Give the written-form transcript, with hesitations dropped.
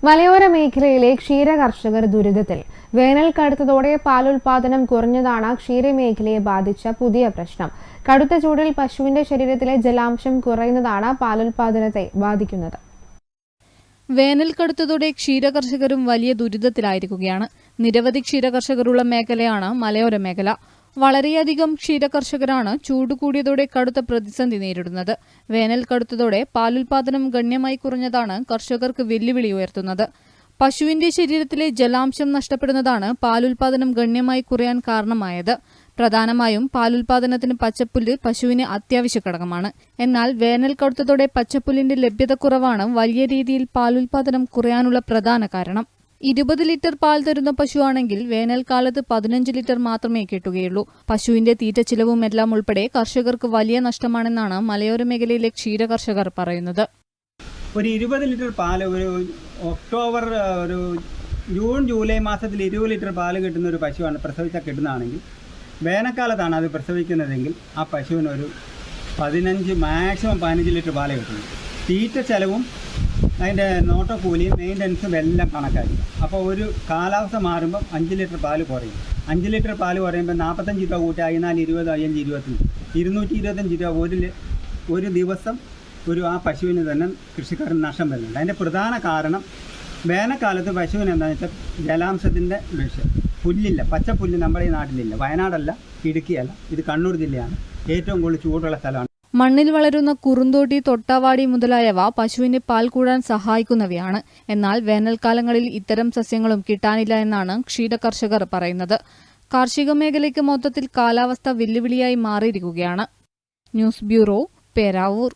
മലയോര മേഖലയിലെ ക്ഷീര കർഷകർ ദുരിതത്തിൽ. വേനൽ കടുത്തതോടെ പാലുൽപാദനം കുറഞ്ഞതാണ് ക്ഷീരമേഖലയെ ബാധിച്ച പുതിയ പ്രശ്നം. കടുത്ത ചൂടിൽ പശുവിന്റെ ശരീരത്തിലെ ജലാംശം കുറയുന്നതാണ് പാലുൽപാദനത്തെ ബാധിക്കുന്നത്. വേനൽ കടുത്തതോടെ ക്ഷീരകർഷകരും വലിയ ദുരിതത്തിലായിരിക്കുകയാണ്. നിരവധി ക്ഷീരകർഷകരുള്ള മേഖലയാണ് മലയോര മേഖല. വളരെയധികം ക്ഷീരകർഷകരാണ് ചൂട് കൂടിയതോടെ കടുത്ത പ്രതിസന്ധി നേരിടുന്നത്. വേനൽ കടുത്തതോടെ പാലുൽപാദനം ഗണ്യമായി കുറഞ്ഞതാണ് കർഷകർക്ക് വെല്ലുവിളി ഉയർത്തുന്നത്. പശുവിന്റെ ശരീരത്തിലെ ജലാംശം നഷ്ടപ്പെടുന്നതാണ് പാലുൽപാദനം ഗണ്യമായി കുറയാൻ കാരണമായത്. പ്രധാനമായും പാലുൽപാദനത്തിന് പച്ചപ്പുല്ല് പശുവിന് അത്യാവശ്യ ഘടകമാണ്. എന്നാൽ വേനൽ കടുത്തതോടെ പച്ചപ്പുല്ലിന്റെ ലഭ്യതക്കുറവാണ് വലിയ രീതിയിൽ പാലുൽപാദനം കുറയാനുള്ള പ്രധാന കാരണം. 20 ലിറ്റർ പാൽ തരുന്ന പശുവാണെങ്കിൽ വേനൽക്കാലത്ത് 15 ലിറ്റർ മാത്രമേ കിട്ടുകയുള്ളൂ. പശുവിന്റെ തീറ്റ ചിലവും എല്ലാം ഉൾപ്പെടെ കർഷകർക്ക് വലിയ നഷ്ടമാണെന്നാണ് മലയോര മേഖലയിലെ ക്ഷീരകർഷകർ പറയുന്നത്. ഒരു 20 ലിറ്റർ പാൽ ഒക്ടോബർ ജൂൺ ജൂലൈ മാസത്തിൽ 20 ലിറ്റർ പാൽ കിട്ടുന്ന ഒരു പശുവാണ് പ്രസവിച്ചാൽ കിട്ടുന്നതാണെങ്കിൽ, വേനൽക്കാലത്താണ് അത് പ്രസവിക്കുന്നതെങ്കിൽ ആ പശുവിനൊരു 15 മാക്സിമം 15 ലിറ്റർ പാൽ കിട്ടുന്നു. തീറ്റ ചെലവും അതിൻ്റെ നോട്ടക്കൂലിയും മെയിൻ്റനൻസും എല്ലാം കണക്കാക്കി. അപ്പോൾ ഒരു കാലാവസ്ഥ മാറുമ്പം 5 ലിറ്റർ പാൽ കുറയും. 5 ലിറ്റർ പാൽ കുറയുമ്പോൾ 45 രൂപ കൂട്ടി 20, 5, 25, 225 രൂപ ഒരു ദിവസം ആ പശുവിന് തന്നെ കൃഷിക്കാരൻ നഷ്ടം വരുന്നുണ്ട്. അതിൻ്റെ പ്രധാന കാരണം വേനൽക്കാലത്ത് പശുവിന് എന്താണെന്ന് വെച്ചാൽ ജലാംശത്തിൻ്റെ വിഷയം. പുല്ലില്ല, പച്ചപ്പുല്ല് നമ്മുടെ ഈ നാട്ടിലില്ല. വയനാടല്ല, ഇടുക്കിയല്ല, ഇത് കണ്ണൂർ ജില്ലയാണ്. ഏറ്റവും കൂടുതൽ ചൂടുള്ള സ്ഥലമാണ്. മണ്ണിൽ വളരുന്ന കുറുന്തോട്ടി, തൊട്ടാവാടി മുതലായവ പശുവിന് പാൽ കൂടാൻ സഹായിക്കുന്നവയാണ്. എന്നാൽ വേനൽക്കാലങ്ങളിൽ ഇത്തരം സസ്യങ്ങളും കിട്ടാനില്ല എന്നാണ് ക്ഷീരകർഷകർ പറയുന്നത്. കാർഷിക മേഖലയ്ക്ക് മൊത്തത്തിൽ കാലാവസ്ഥ വെല്ലുവിളിയായി മാറിയിരിക്കുകയാണ്. News bureau, Peravoor.